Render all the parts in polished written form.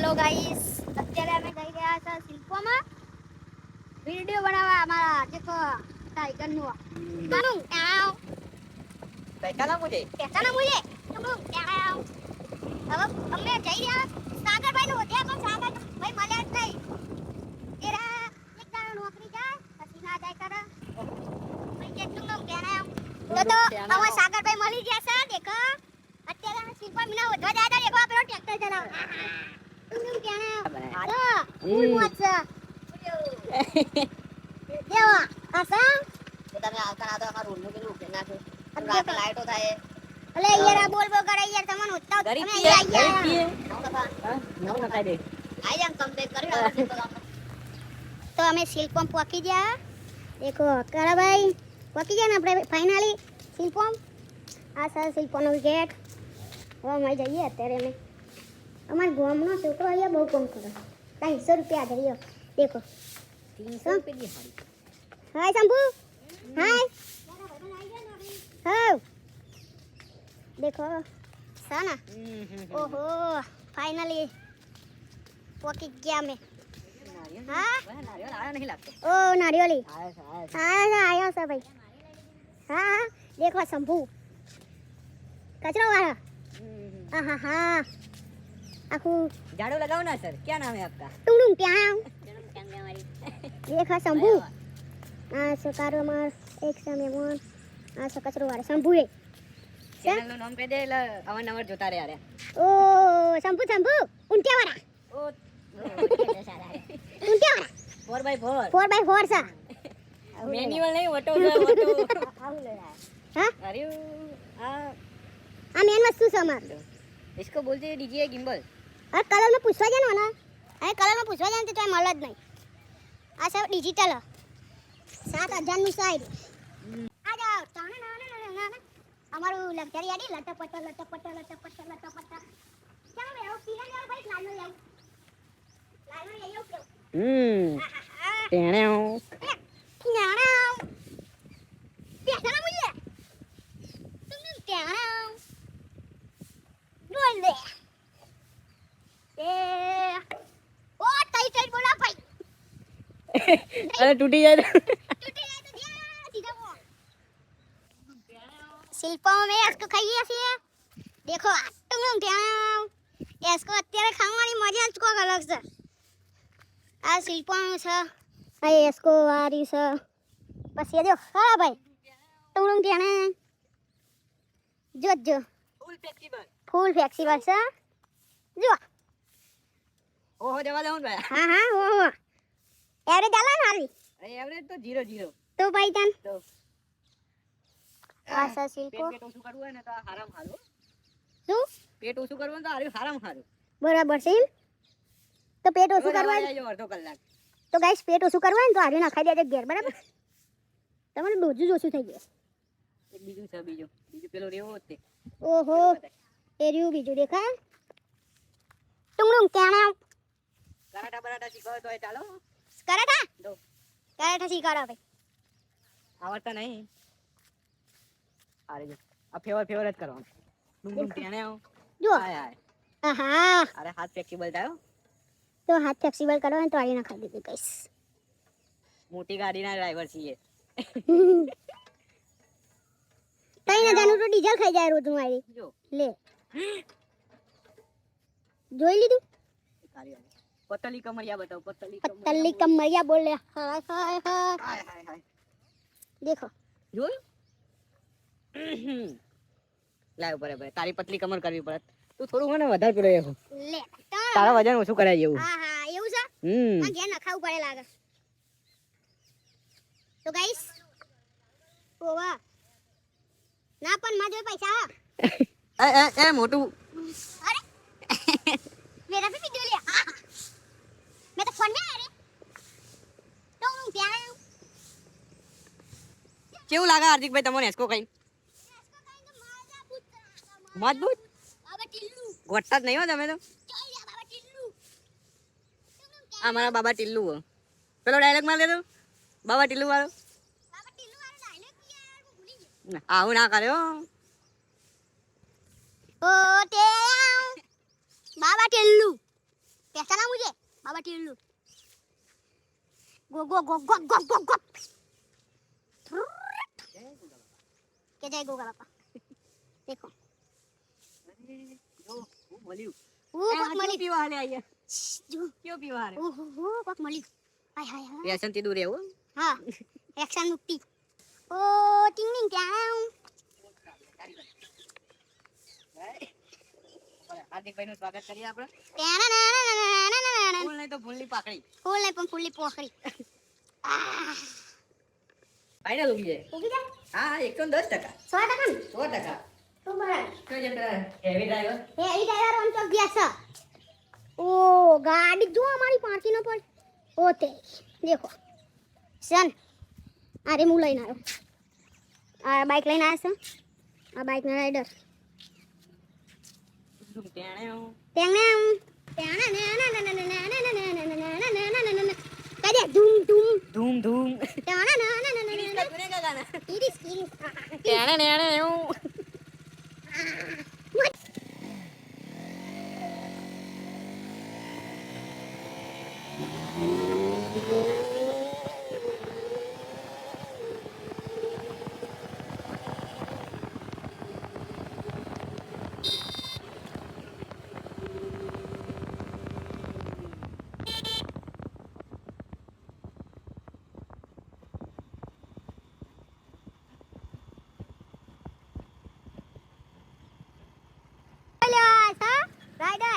Hello guys, અત્યારે અમે જઈ રહ્યા છે શિલ્પોમાં વિડિયો બનાવવા અમારા એક ટાઈગરનું કાનું આવ પૈસાના મુજે તું આવ હવે અમે જઈ રહ્યા સાગરભાઈ નો હોદ્યા પણ સાગરભાઈ મળ્યા જ નહીં એરા એક દાડો નોકરી જાય પછી ના જાય કરે ભાઈ કેટલું નું આવ તો હવે સાગરભાઈ મળી ગયા છે દેખો અત્યારે અમે શિલ્પા મીના વધવા જાય તો દેખો આપણો ટ્રેક્ટર ચલાવ તું ક્યાં આવ ફૂલ મોજ છે દેવા આસા તો તમે આવતા ના તો અમાર રૂમ નું પેલું ઉકેલ નાખ્યો રાત લાઈટો થાય અલે યાર બોલ બોલ કરે યાર તમને ઉત્તાવ તમે આયા નવ નખાઈ દે આઈ જામ તમને કરી આવો તો અમે શિલ્પમ પોકી ગયા દેખો કરાભાઈ પોકી ગયા ને આપણે ફાઇનલી શિલ્પમ આ સર શિલ્પનો ગેટ હવે અમે જઈએ અત્યારે અમે અમાર ગામનો છોકરો અહીંયા બહુ કમ કરે 300 રૂપિયા ધર્યો દેખો 300 રૂપિયા હારી હાય શંભુ હાય હા देखो साना ओहो फाइनली पोकी गया मैं हाँ નારિયેળ આયો નહીં લાગતો ओ नारियोली આયો आया सब भाई हाँ देखो शंभू कचरा वाला हाँ हाँ आखू झाड़ू लगाओ ना सर क्या नाम है आपका टुंडुंग प्याम देखो शंभू आ सकारो मार एक समय मोन आ कचरो वाला शंभू है ચેનલ નું નામ કહી દે એટલે અવારનવાર જોતા રહે યાર ओ शंभू शंभू उनके वाला ઓ उनके वाला 4x4 4x4 सा મેન્યુઅલ નહીં ઓટો છે ઓટો हाँ અરે આ आ मेन वस्तु से हमार इसको बोलते हैं डीजे गिम्बल अरे कलर में पूछवा जानो ना अरे कलर में पूछवा जाने तो મળે જ નહીં આ सब डिजिटल 7000 નું સાઈડ આ જાઓ અમારું લક્ઝરી આડી લટપટ ચાલો રે આવો પીલા જાવ ભાઈ લાઈનો જાવ કેવું તેણે નાણા પેસા મુજે तुमने क्या बोल दे ए ओ टाइट बोला भाई અરે તૂટી જાય टूटी जाए तो दिया सीधा वो शिल्पा में इसको खाइए ऐसे देखो तुम क्या इसको અત્યારે ખાવાની મજા જ કોક અલગ છે આ શિલ્પા છે આ इसको આ રહી છે પછી જો હા ભાઈ तुम क्या જો ફૂલ ફ્લેક્સિબલ છે જો ઓહો જવા દઉં ભાઈ હા હા ઓ એવરેજ આલા ને હારી અરે એવરેજ તો 0 તો ભાઈ તન તો આશા શિલ્પો પેટ ઓછું કરવું હોય ને તો હારામ હારું શું પેટ ઓછું કરવું તો હારામ હારું બરાબર છે એમ? તો પેટ ઓછું કરવા અડધો કલાક તો ગાઈસ પેટ ઓછું કરવા હોય ને તો હારી નખાઈ દેજે ઘેર બરાબર તમારું ડોઝ જ ઓછું થઈ ગયું એક બીજું છે બીજું પેલો રેવો જ તે ઓહો એ રહ્યું બીજું દેખાય ટુંગડું ક્યાં કરાટા બરાટા શીખવા તો ચાલો કરાટા દો કરાટા શીખવાડો ભાઈ આવડતા નહીં અરે જો આ ફેવર જ કરવાનું ડુંગું તેણે આવ જો હાય હાય આહા અરે હાથ ફ્લેક્સિબલ થયો તો હાથ ફ્લેક્સિબલ કરો ને તો હારી નખાઈ દીધું ગાઈસ મોટી ગાડીના ડ્રાઈવર છીએ કઈ ના જાનું તો ડીઝલ ખાઈ જાય રોજ મારી જો લે જોઈ લીધું પતલી કમરિયા બતાવ પતલી તલ્લી કમરિયા બોલે હાય હાય હાય હાય હાય હાય દેખો જોયું લાવ બરાબર તારી પતલી કમર કરવી પડે તું થોડું મને વધારે પડે લે તારા વજન ઓછું કરાય જેવું હા હા એવું છે આ ઘેર નખાવું પડે લાગે તો ગાઈસ ઓવા ના પણ માં જો પૈસા એ મોટું અરે मेरा भी वीडियो लिया मैं तो फोन में आ रही तो हूं क्या કેવું લાગે હાર્દિકભાઈ તમને એસકો કઈ મજબૂત બાબા ટિલ્લુ ગોટતા જ નહીં હો તમે તો ચાલ યા બાબા ટિલ્લુ આ મારા બાબા ટિલ્લુ હો પેલો ડાયલોગ માર દેતો બાબા ટિલ્લુ વાળો બાબા ટિલ્લુ વાળો ડાયલોગ યાર હું ભૂલી ગઈ આવું ના કર્યો ઓ તે બાબા ટિલ્લુ पहचाना मुझे बाबा टिल्लू गो गो गो गो गो गो गो के जय गोगा बापा देखो જો હું બોલ્યું वो कोक मली પીવા હાલે આયા जो ક્યો પીવા હાલે ओ कोक मली हाय हाय हाय વ્યસન થી દૂર રહેવું हाँ एक्शन मुक्ति ओ टिंग टिंग क्या હાર્દિકભાઈ નું સ્વાગત કરીએ આપણે फूल ફૂલ નહીં તો ફૂલની પાકડી नहीं पण फुल्ली पोखरी ફાઇનલ ઉગી જાય उगी जा હા 110% 100% 100% तो बराबर કયો છે પેલા heavy driver A E driver on તો ગયા છે ઓ ગાડી જો અમારી પાર્ટી નો પર ઓ તે દેખો સન અરે હું લઈને આવ્યો આ બાઈક લઈને આવ્યો છે આ બાઈક ના રાઈડર તેણે કદે ધૂમ ધૂમ ધૂમ ધૂમ ઇરિસ ટેણે નેણે એવું રાઈડર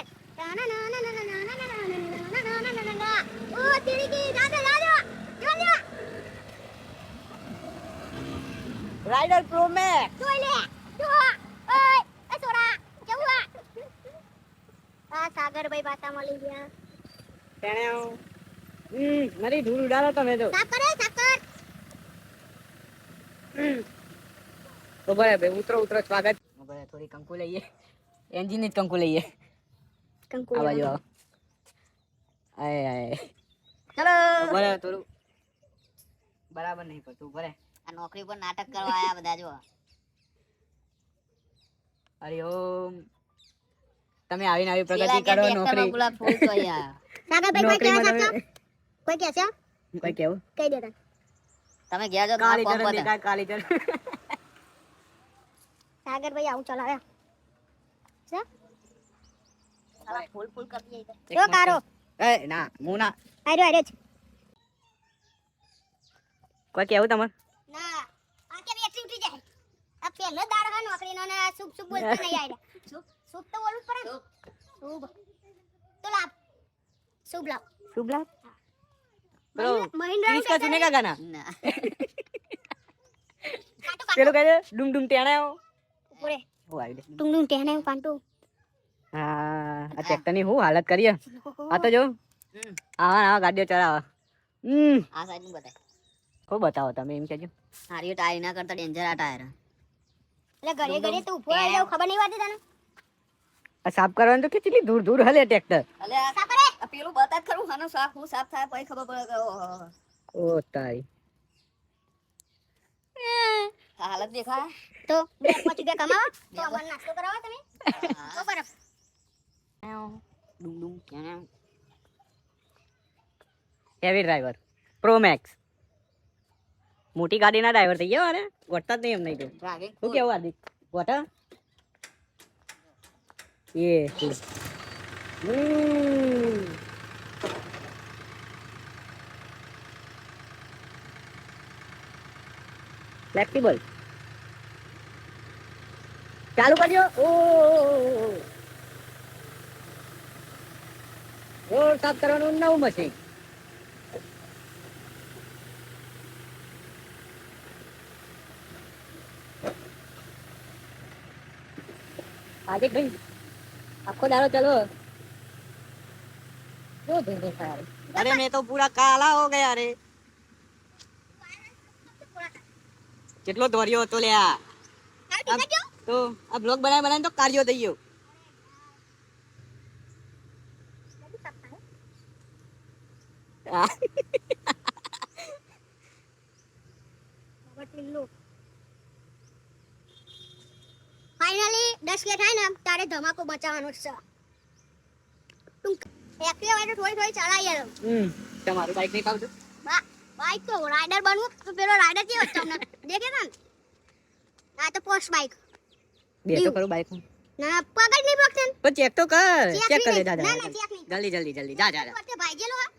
ઓ તિરીકી દાદા દાદા જોજો રાઇડર પ્રો મેક્સ જોઈ લે જો ઓય એ છોરા જવું આ સાગરભાઈ પાછા મળી ગયા ટેણે મારી ધૂળ ઉડાડો તમે તો સાકર તો બરાબર ઉતરો ઉતરો સ્વાગત બરાબર થોડી કંકુ લઈએ એન્જિન જ કંકુ લઈએ કંકુ આ બાજુ આવો આય આય ચલો બરાબર થોડું બરાબર નહીં પડતું બરાબર આ નોકરી પર નાટક કરવા આયા બધા જો હરિ ઓમ તમે આવીને આવી પ્રગતિ કરો નોકરી બોલા ફૂલ તો યાર સાગરભાઈ કોઈ કહેવા સાચો કોઈ કહે છે કોઈ કેવું કહી દેતા તમે ગયા જો કાળી ચરણ દેખાય કાળી ચરણ સાગરભાઈ આવું ચલાવ્યા છે સાલા ફૂલ ફૂલ કરી દે એક જો કારો એ ના હું ના આર્યો કોઈ કેવું તમારે ના આ કે બેટરી ઉઠી જાય આ પહેલો દાડો હા નોકરીનો ને શુભ શુભ બોલતો નહીં આયડા શુભ શુભ તો બોલવું પડે ને શુભ તો લાભ શુભ લાભ શુભ લાભ પેલો મહિન્દ્રા इसका सुनेगा गाना ના પેલો કહે ડુમ ડુમ ટેણે આવો ઉપરે ઓ આવી દે ટુંગ ટુંગ ટેણે પાંટુ હા આ ટ્રેક્ટર ની હું હાલત કરીએ આ તો જો આવા ગાડીઓ ચલાવે આ સાઈડ નું બતાય ખૂબ બતાવો તમે એમ કહેજો હારી ટાયર ના કરતા ડેન્જર આ ટાયર એટલે ઘરે ઘરે તો ઉભો રહી જાવ ખબર નહીં વાતી તને આ સાફ કરવાનું તો કેટલી દૂર દૂર હલે ટ્રેક્ટર અલે આ સાફ કરે આ પેલું બતા ખરું હાનો સાફ હું સાફ થાય પછી ખબર પડે કે ઓ તારી હાલત દેખાય તો 2-5 રૂપિયા કમાવા તો અમને નાસ્તો કરાવો તમે તો બરફ ડુમ ડુમ હેવી ડ્રાઈવર પ્રો મેક્સ મોટી ગાડીના ડ્રાઈવર થઈ ગયા અરે વટતા જ નહીં એમ નહીં તો શું કેવું હાર્દિક વટા એ ફ્લેક્સિબલ ચાલુ કરજો રોડ સાફ કરવાનું નવું મશીન આજે ભાઈ આખો દાડો ચલો जो धीरे सारे अरे मैं तो पूरा काला हो गया रे કેટલો દોર્યો હતો લ્યા તો આ બ્લોગ બનાવીને તો કાર્યો થઈ ગયો ફાઇનલી 10 કે થાય ને તારે ધમાકો બચાવવાનો છે એક્ટિવા હોય તો થોડી થોડી ચલાવીએ તો. તમારું બાઈક નહીં પાવતું બાઈક તો રાઇડર બનવું તો પેલો રાઇડર કેવો છે તમને દેખે ને આ તો પોસ્ટ બાઈક બે તો કરું બાઈક ના પગ જ નહીં પકડે ને. પણ ચેક તો કર ચેક કરી ના દાદા ના ચેક નહીં જલ્દી જલ્દી જલ્દી જા જા જા વચ્ચે ભાગેલો હા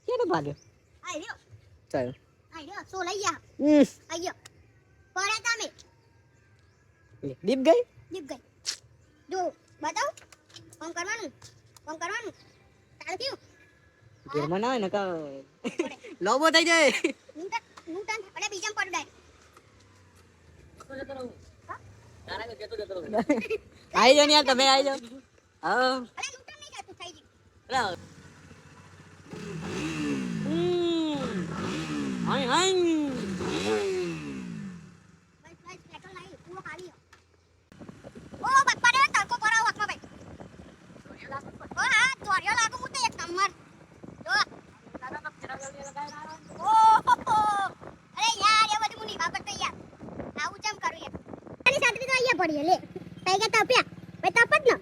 કેનો ભાગ્યો આઈ રહ્યો ચાલ સો લઈ ગયા આયો પડ્યા તમે દીપ ગઈ દીપ ગઈ જો બતાવ કામ કરવાનું તારું કેવું ગેરમાં ના હોય ને કા લોબો થઈ જાય નૂટન અરે બીજામ પડ ડાય આઈ જાઓ ને યાર તમે આઈ જાઓ હા અરે નૂટન નહીં જાતું થઈ ગયું હાય હાય બસ પેટ્રોલ નહીં પૂરો ખાલી ઓ બપ્પા રે તડકો પરાવ આખો ભાઈ ઓ હા ચોરિયો લાગુ હું તો એક નંબર જો ઓહો અરે યાર એ બધું મુની બાબત તો યાર આવું ચમ કરું યાર આની સાથે તો અહીંયા પડી લે કઈ કે તપ્યા ભાઈ તપ જ ન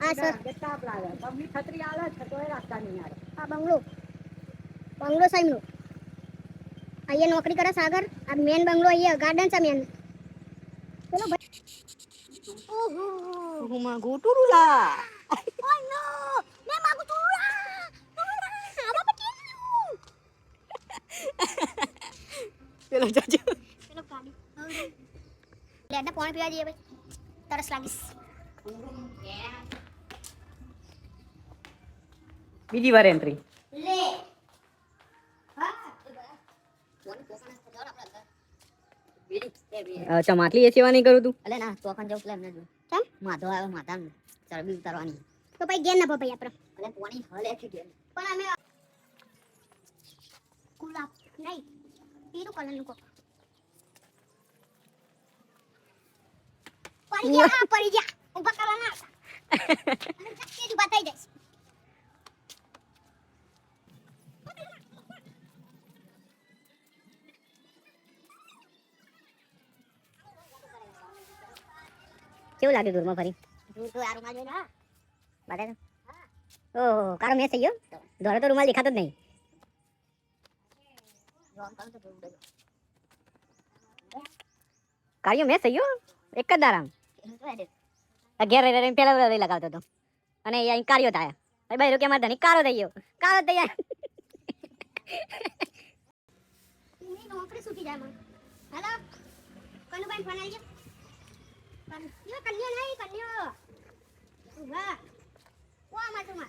આ સર તાપ લાગે તમને છત્રી આલે છતોય રાખતા નહીં યાર આ બંગલો સાઈમનો અહીંયા નોકરી કરે સાગર આ મેન બંગલો અહીંયા ગાર્ડન છે મેન ચલો ભાઈ ઓહો હુમા ગોટુરુલા ઓય નો મે માગુ તુરા આવા પટીલું પેલો જાજો ચલો ગાડી લેડા પાણી પીવા દઈએ ભાઈ તરસ લાગીશ બીજી વાર એન્ટ્રી લે અચ્છા માટલી એ સેવા નહીં કરું તું અલે ના તોફાન જવું એટલે એમને જો કેમ માધો આવે માથા ચરબી ઉતારવાની તો ભાઈ ગેર ના ભાઈ આપણે અને પોણી હલે છે કે પણ અમે ગુલાબ નહીં પીરું કલર નું કોક પડી ગયા ઉભા કરવા ના અને જલ્દી જ બતાઈ દઈશ કેવું લાગ્યું દૂરમાં ફરી તું તો આ રૂમાલ જોઈને હા બતાય તો ઓહો કારો મેચ થઈ ગયો દોડે તો રૂમાલ દેખાતો જ નહીં કાળિયો મેચ થઈ ગયો એક જ દારામ ઘેર રહી પેલા રહી લગાવતો હતો અને અહીં કાળિયો થાય ભાઈ રૂપિયા મારતા નહીં કાળો થઈ ગયો કાળો થઈ જાય ની નોકરી છૂટી જાય મને હેલો કનુભાઈ ફોન આવી ગયો કન્યો નહીં કન્યો વાહ ઓ આમાં તું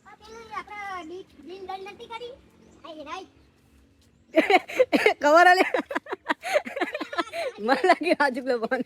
આ પેલું આપણે ડીન દંડ નથી કરી આઈ રાઈટ કવર આલે મને લાગ્યું આજુ પેલો ફોન